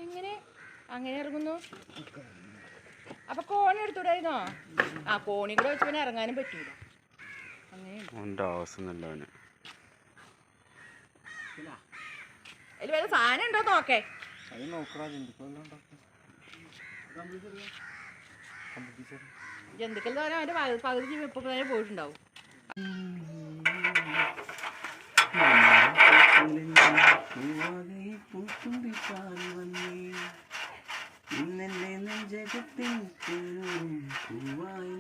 ഇങ്ങനെ അങ്ങനെ ഇറങ്ങുന്നു. അപ്പൊ കോണി എടുത്തൂടായിരുന്നോ? ആ കോണി കൂടെ വെച്ച് പിന്നെ ഇറങ്ങാനും പറ്റൂല. അങ്ങനെ അതിൽ വല്ല സാധനം ഉണ്ടോ നോക്കേ. ജന്തുക്കൾ എന്ന് പറഞ്ഞാൽ അവന്റെ പകുതി ജീവൻ ഇപ്പൊ തന്നെ പോയിട്ടുണ്ടാവും. ഇന്നെന്നെ നെഞ്ചകത്തിൽ പൂവായി